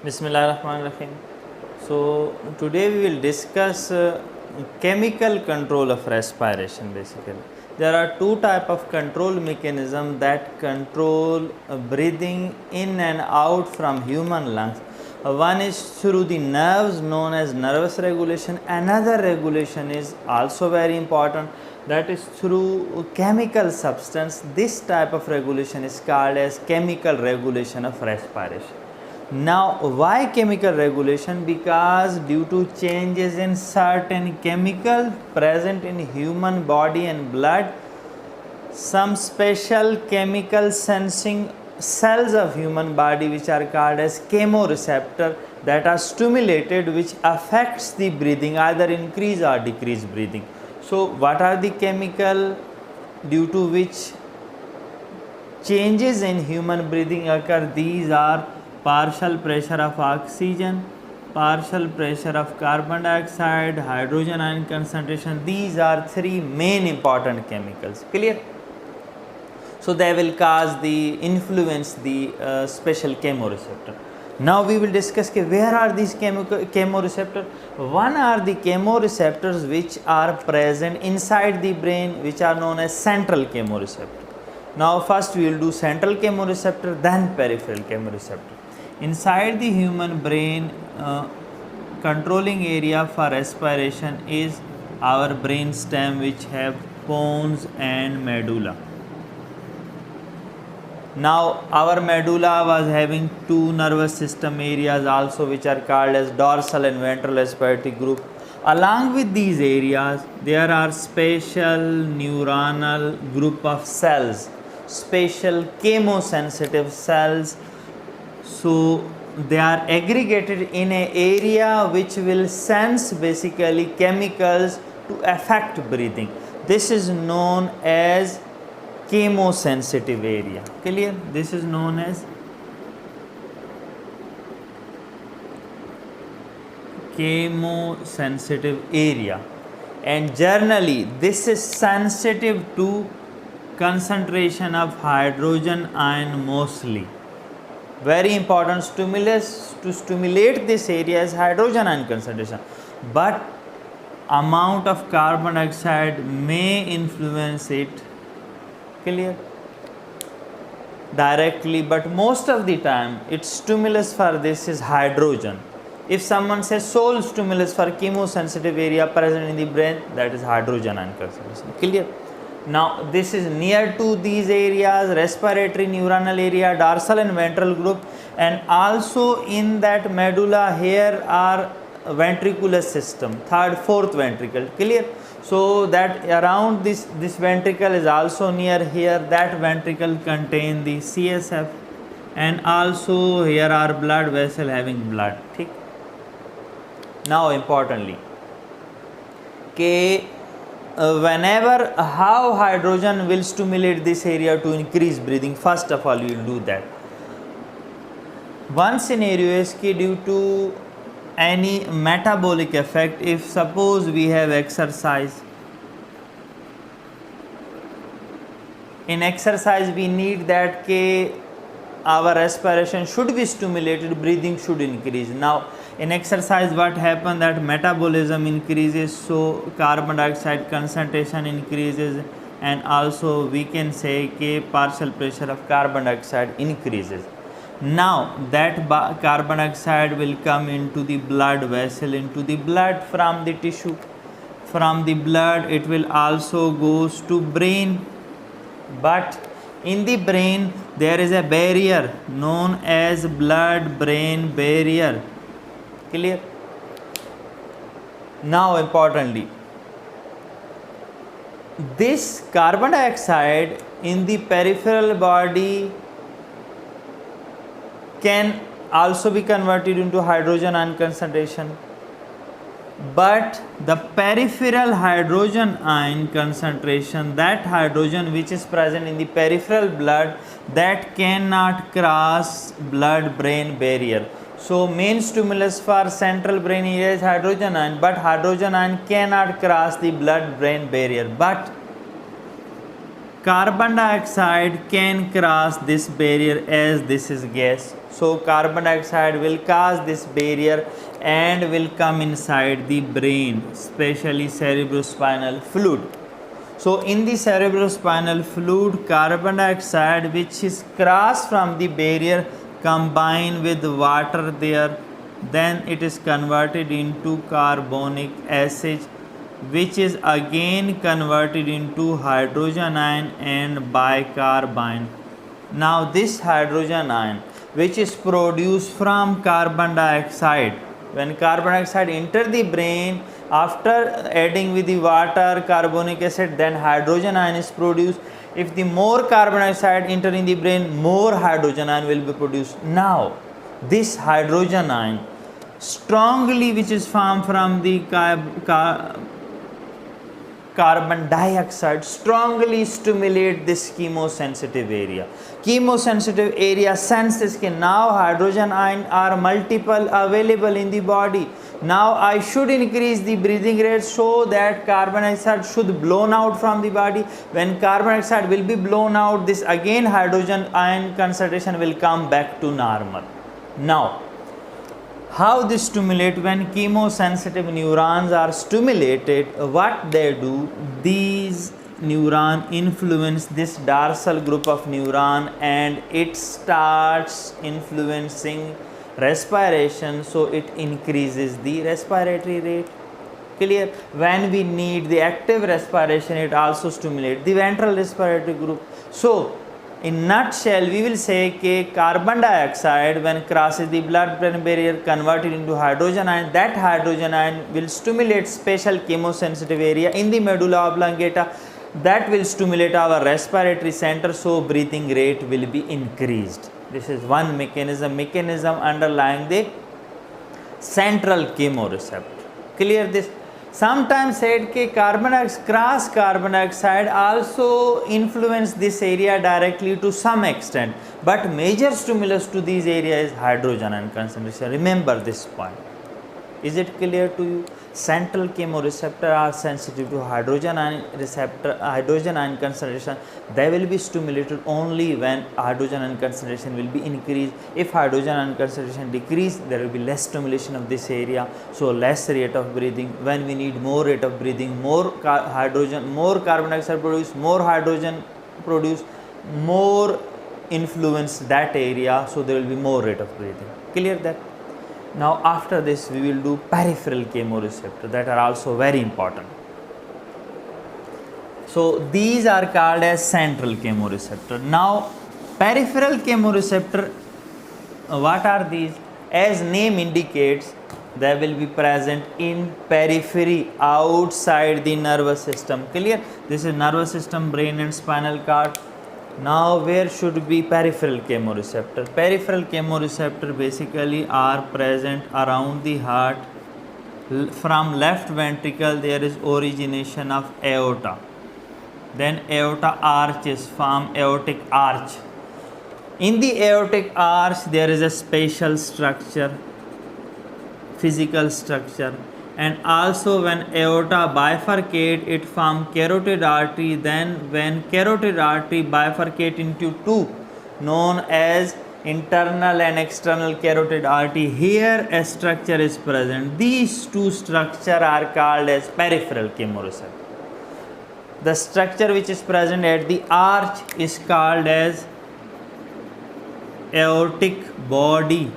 Bismillahirrahmanirrahim. So today we will discuss chemical control of respiration. Basically, there are two type of control mechanism that control breathing in and out from human lungs. One is through the nerves known as nervous regulation. Another regulation is also very important, that is through chemical substance. This type of regulation is called as chemical regulation of respiration. Now, why chemical regulation? Because due to changes in certain chemical present in human body and blood, some special chemical sensing cells of human body which are called as chemoreceptor that are stimulated, which affects the breathing, either increase or decrease breathing. So what are the chemical due to which changes in human breathing occur? These are partial pressure of oxygen, partial pressure of carbon dioxide, hydrogen ion concentration. These are three main important chemicals. Clear? So they will cause the influence the special chemoreceptor. Now we will discuss where are these chemoreceptors. One are the chemoreceptors which are present inside the brain, which are known as central chemoreceptor. Now first we will do central chemoreceptor, then peripheral chemoreceptor. Inside the human brain, controlling area for respiration is our brain stem, which have pons and medulla. Now our medulla was having two nervous system areas also, which are called as dorsal and ventral respiratory group. Along with these areas, there are special neuronal group of cells, special chemosensitive cells. So they are aggregated in an area which will sense basically chemicals to affect breathing. This is known as chemosensitive area. Clear? This is known as chemosensitive area, and generally this is sensitive to concentration of hydrogen ion mostly. Very important stimulus to stimulate this area is hydrogen ion concentration, but amount of carbon dioxide may influence it. Clear? Directly, but most of the time its stimulus for this is hydrogen. If someone says sole stimulus for chemosensitive area present in the brain, that is hydrogen ion concentration. Clear? Now this is near to these areas, respiratory neuronal area, dorsal and ventral group, and also in that medulla here are ventricular system, third, fourth ventricle. Clear? So that around this ventricle is also near here. That ventricle contain the CSF, and also here are blood vessel having blood. ठीक? Now importantly, whenever how hydrogen will stimulate this area to increase breathing, first of all we will do that. One scenario is due to any metabolic effect. If suppose we have exercise, in exercise we need that our respiration should be stimulated, breathing should increase. Now in exercise what happens, that metabolism increases, so carbon dioxide concentration increases, and also we can say partial pressure of carbon dioxide increases. Now that carbon dioxide will come into the blood vessel, into the blood from the tissue. From the blood it will also goes to brain, but in the brain there is a barrier known as blood brain barrier. Clear? Now importantly, this carbon dioxide in the peripheral body can also be converted into hydrogen ion concentration, but the peripheral hydrogen ion concentration, that hydrogen which is present in the peripheral blood, that cannot cross blood brain barrier. So main stimulus for central brain area is hydrogen ion, but hydrogen ion cannot cross the blood brain barrier. But carbon dioxide can cross this barrier as this is gas. So carbon dioxide will cross this barrier and will come inside the brain, especially cerebrospinal fluid. So in the cerebrospinal fluid, carbon dioxide which is crossed from the barrier combine with water there, then it is converted into carbonic acid, which is again converted into hydrogen ion and bicarbonate. Now this hydrogen ion which is produced from carbon dioxide, when carbon dioxide enter the brain, after adding with the water, carbonic acid, then hydrogen ion is produced. If the more carbon dioxide enter in the brain, more hydrogen ion will be produced. Now this hydrogen ion strongly which is formed from the carbon dioxide strongly stimulate this chemosensitive area. Chemosensitive area senses that now hydrogen ion are multiple available in the body. Now I should increase the breathing rate so that carbon dioxide should blown out from the body. When carbon dioxide will be blown out, this again hydrogen ion concentration will come back to normal. Now how this stimulate? When chemosensitive neurons are stimulated, what they do, these neuron influence this dorsal group of neuron and it starts influencing respiration, so it increases the respiratory rate. Clear? When we need the active respiration, it also stimulates the ventral respiratory group. So in nutshell, we will say that carbon dioxide when crosses the blood-brain barrier converted into hydrogen ion, that hydrogen ion will stimulate special chemosensitive area in the medulla oblongata, that will stimulate our respiratory center, so breathing rate will be increased. This is one mechanism underlying the central chemoreceptor. Clear this? Sometimes said that cross carbon dioxide also influence this area directly to some extent, but major stimulus to these areas is hydrogen ion concentration. Remember this point. Is it clear to you? Central chemoreceptor are sensitive to hydrogen ion concentration. They will be stimulated only when hydrogen ion concentration will be increased. If hydrogen ion concentration decrease, there will be less stimulation of this area, so less rate of breathing. When we need more rate of breathing, more carbon dioxide produce, more hydrogen produce, more influence that area, so there will be more rate of breathing. Clear that? Now after this we will do peripheral chemoreceptor, that are also very important. So these are called as central chemoreceptor. Now peripheral chemoreceptor, what are these? As name indicates, they will be present in periphery, outside the nervous system. Clear? This is nervous system, brain and spinal cord. Now where should be peripheral chemoreceptor? Peripheral chemoreceptor basically are present around the heart. From left ventricle there is origination of aorta. Then aorta arch is formed, aortic arch. In the aortic arch there is a special structure, physical structure, and also when aorta bifurcate, it form carotid artery. Then when carotid artery bifurcate into two, known as internal and external carotid artery, here a structure is present. These two structures are called as peripheral chemoreceptor. The structure which is present at the arch is called as aortic body.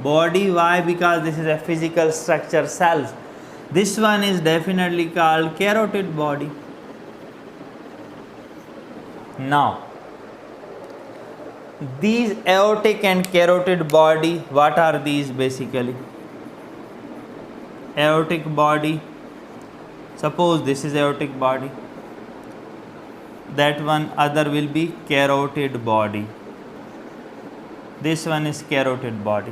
Body, why? Because this is a physical structure, cells. This one is definitely called carotid body. Now these aortic and carotid body, what are these basically? Aortic body, suppose this is aortic body, that one other will be carotid body, this one is carotid body.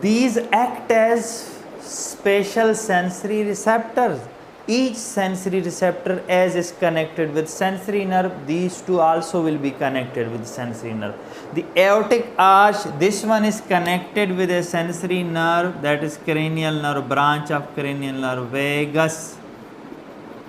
These act as special sensory receptors. Each sensory receptor as is connected with sensory nerve, these two also will be connected with sensory nerve. The aortic arch, this one is connected with a sensory nerve, that is cranial nerve, branch of cranial nerve, vagus.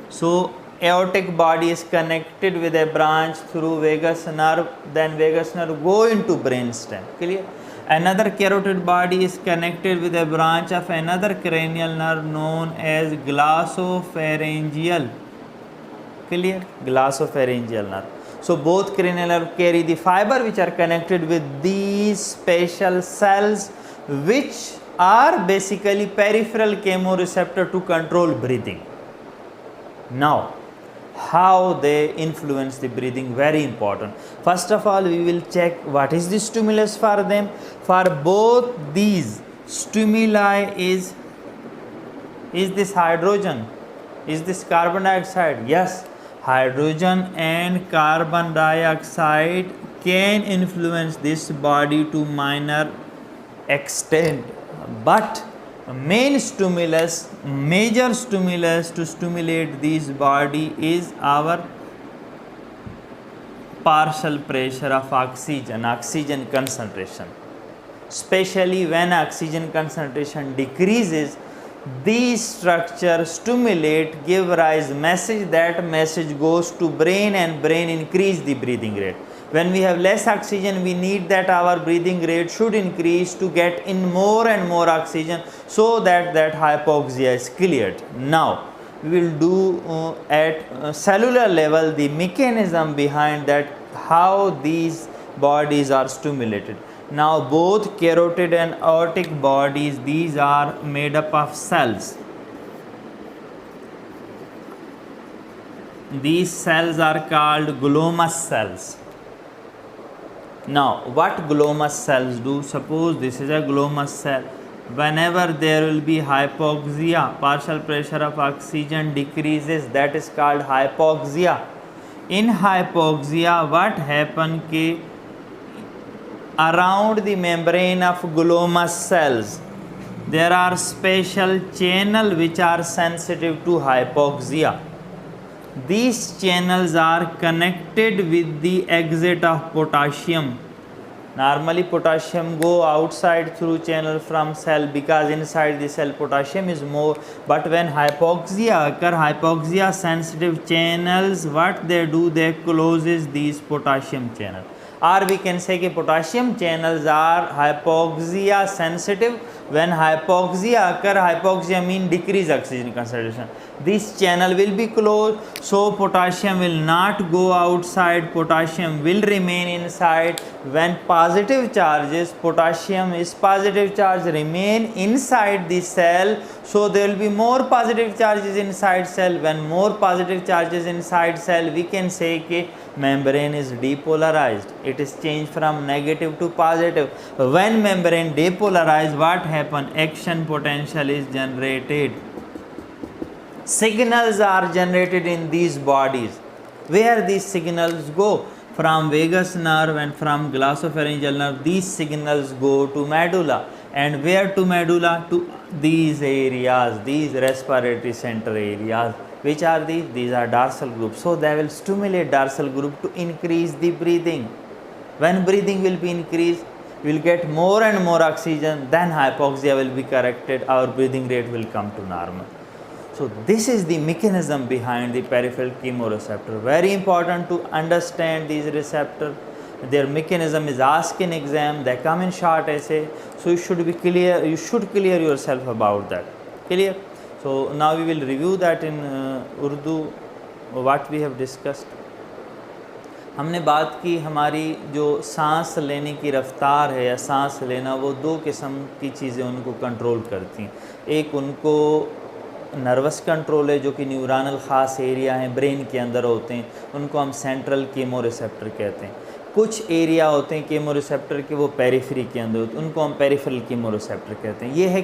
So aortic body is connected with a branch through vagus nerve, then vagus nerve go into brainstem. Clear? Another carotid body is connected with a branch of another cranial nerve known as glossopharyngeal. Clear? Glossopharyngeal nerve. So both cranial nerve carry the fiber which are connected with these special cells which are basically peripheral chemoreceptor to control breathing. Now, how they influence the breathing, very important. First of all, we will check what is the stimulus for them. For both these stimuli is this hydrogen? Is this carbon dioxide? Yes, hydrogen and carbon dioxide can influence this body to minor extent, but major stimulus to stimulate this body is our partial pressure of oxygen concentration. Especially when oxygen concentration decreases, these structures stimulate, give rise message, that message goes to brain and brain increase the breathing rate. When we have less oxygen, we need that our breathing rate should increase to get in more and more oxygen so that hypoxia is cleared. Now, we will do at cellular level the mechanism behind that, how these bodies are stimulated. Now, both carotid and aortic bodies, these are made up of cells. These cells are called glomus cells. Now, what glomus cells do? Suppose this is a glomus cell. Whenever there will be hypoxia, partial pressure of oxygen decreases, that is called hypoxia. In hypoxia, what happens कि around the membrane of glomus cells, there are special channels which are sensitive to hypoxia. These channels are connected with the exit of potassium. Normally potassium go outside through channel from cell because inside the cell potassium is more. But when hypoxia occur, hypoxia sensitive channels, what they do, they closes these potassium channels. Or we can say that potassium channels are hypoxia sensitive. When hypoxia occur, hypoxia means decrease oxygen concentration. This channel will be closed, so potassium will not go outside, potassium will remain inside. When positive charges, potassium is positive charge, remain inside the cell, so there will be more positive charges inside cell. When more positive charges inside cell, we can say that membrane is depolarized. It is changed from negative to positive. When membrane depolarized, what happen? Action potential is generated. Signals are generated in these bodies. Where these signals go? From vagus nerve and from glossopharyngeal nerve, these signals go to medulla. And where to medulla? To these areas, these respiratory center areas. Which are these? These are dorsal groups. So they will stimulate dorsal group to increase the breathing. When breathing will be increased, we will get more and more oxygen, then hypoxia will be corrected, our breathing rate will come to normal. So this is the mechanism behind the peripheral chemoreceptor. Very important to understand these receptors. Their mechanism is asked in exam, they come in short essay, so you should be clear, you should clear yourself about that. Clear? So now we will review that in Urdu, what we have discussed. हमने बात की हमारी जो सांस लेने की रफ्तार है या सांस लेना, वो दो किस्म की चीज़ें उनको कंट्रोल करती हैं. एक उनको नर्वस कंट्रोल है जो कि न्यूरॉनल ख़ास एरिया हैं ब्रेन के अंदर होते हैं, उनको हम सेंट्रल केमोरिसेप्टर कहते हैं. कुछ एरिया होते हैं केमोरिसेप्टर के वो पेरिफेरी के अंदर होते हैं, उनको हम पेरिफेरल केमोरिसेप्टर कहते हैं. ये है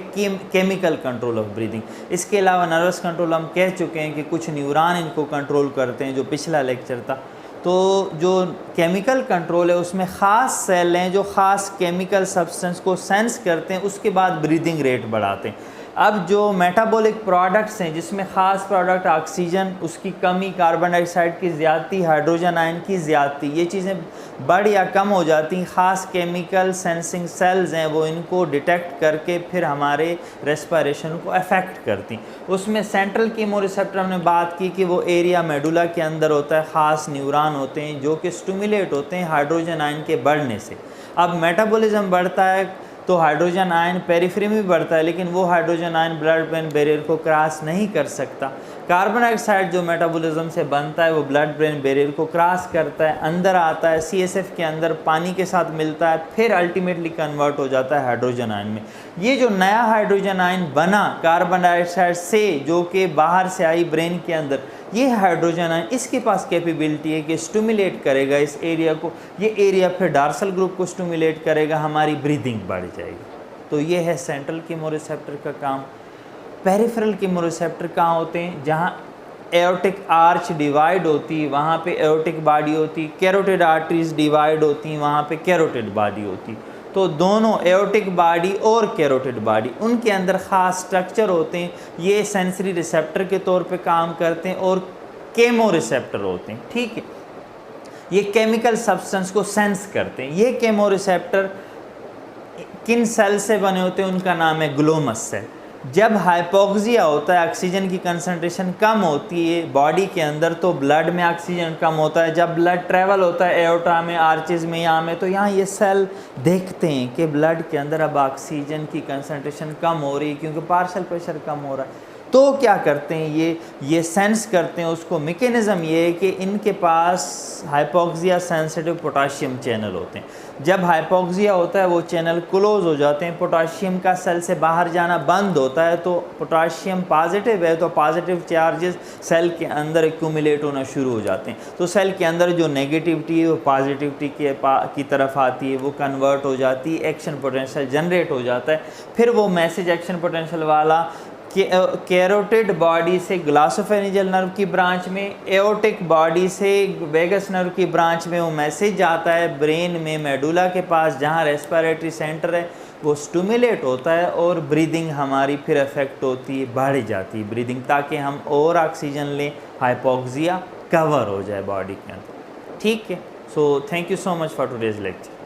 केमिकल कंट्रोल ऑफ ब्रीदिंग. इसके अलावा नर्वस कंट्रोल हम कह चुके हैं कि कुछ न्यूरॉन इनको कंट्रोल करते हैं, जो पिछला लेक्चर था. तो जो केमिकल कंट्रोल है उसमें ख़ास सेल हैं जो ख़ास केमिकल सब्सटेंस को सेंस करते हैं, उसके बाद ब्रीदिंग रेट बढ़ाते हैं. अब जो मेटाबॉलिक प्रोडक्ट्स हैं जिसमें ख़ास प्रोडक्ट ऑक्सीजन, उसकी कमी, कार्बन डाइऑक्साइड की ज़्यादती, हाइड्रोजन आयन की ज़्यादती, ये चीज़ें बढ़ या कम हो जाती हैं, ख़ास केमिकल सेंसिंग सेल्स हैं वो इनको डिटेक्ट करके फिर हमारे रेस्पिरेशन को अफेक्ट करती। उसमें सेंट्रल कीमोरिसेप्टर हमने बात की कि वो एरिया मेडुला के अंदर होता है, ख़ास न्यूरॉन होते हैं जो कि स्टिमुलेट होते हैं हाइड्रोजन आयन के बढ़ने से। अब मेटाबॉलिज्म बढ़ता है तो हाइड्रोजन आयन पेरिफेरी में भी बढ़ता है, लेकिन वो hydrogen ion blood brain barrier को क्रॉस नहीं कर सकता। कार्बन डाइऑक्साइड जो मेटाबॉलिज्म से बनता है वो ब्लड ब्रेन बैरियर को क्रॉस करता है, अंदर आता है, CSF के अंदर पानी के साथ मिलता है, फिर अल्टीमेटली कन्वर्ट हो जाता है हाइड्रोजन आयन में। ये जो नया हाइड्रोजन आयन बना कार्बन डाइऑक्साइड से, जो कि बाहर से आई ब्रेन के अंदर, ये हाइड्रोजन आयन इसके पास कैपेबिलिटी है कि स्टिमुलेट करेगा इस एरिया को, ये एरिया फिर डार्सल ग्रुप को स्टिमुलेट करेगा, हमारी ब्रीदिंग बढ़ जाएगी। तो ये है सेंट्रल कीमोरिसेप्टर का काम। पेरिफेरल कीमोरिसेप्टर कहाँ होते हैं? जहाँ एओर्टिक आर्च डिवाइड होती है वहाँ पे एओर्टिक बॉडी होती, कैरोटिड आर्टरीज डिवाइड होती वहाँ पे कैरोटिड बॉडी होती। तो दोनों एओर्टिक बॉडी और कैरोटिड बॉडी, उनके अंदर ख़ास स्ट्रक्चर होते हैं, ये सेंसरी रिसेप्टर के तौर पे काम करते हैं और केमो रिसेप्टर होते हैं। ठीक है, ये केमिकल सब्सटेंस को सेंस करते हैं। ये केमो रिसेप्टर किन सेल से बने होते हैं? उनका नाम है ग्लोमस सेल। जब हाइपोक्सिया होता है, ऑक्सीजन की कंसंट्रेशन कम होती है बॉडी के अंदर, तो ब्लड में ऑक्सीजन कम होता है। जब ब्लड ट्रैवल होता है एओर्टा में, आर्चेज में, यहाँ में, तो यहाँ ये सेल देखते हैं कि ब्लड के अंदर अब ऑक्सीजन की कंसंट्रेशन कम हो रही है क्योंकि पार्शियल प्रेशर कम हो रहा है। तो क्या करते हैं ये सेंस करते हैं उसको। मैकेनिज़्म ये है कि इनके पास हाइपोक्सिया सेंसिटिव पोटाशियम चैनल होते हैं। जब हाइपोक्सिया होता है वो चैनल क्लोज हो जाते हैं, पोटाशियम का सेल से बाहर जाना बंद होता है। तो पोटाशियम पॉजिटिव है तो पॉजिटिव चार्जेस सेल के अंदर एक्यूमुलेट होना शुरू हो जाते हैं। तो सेल के अंदर जो नेगेटिविटी है वो पॉजिटिविटी की तरफ आती है, वो कन्वर्ट हो जाती है, एक्शन पोटेंशियल जनरेट हो जाता है। फिर वो मैसेज एक्शन पोटेंशियल वाला कैरोटिड बॉडी से ग्लॉसोफेरिंजियल नर्व की ब्रांच में, एओर्टिक बॉडी से वेगस नर्व की ब्रांच में वो मैसेज आता है ब्रेन में मेडुला के पास जहाँ रेस्पिरेटरी सेंटर है, वो स्टिमुलेट होता है और ब्रीदिंग हमारी फिर इफेक्ट होती है, बढ़ जाती है ब्रीदिंग, ताकि हम और ऑक्सीजन लें, हाइपोक्सिया कवर हो जाए बॉडी के अंदर। ठीक है, so thank you so much for today's lecture.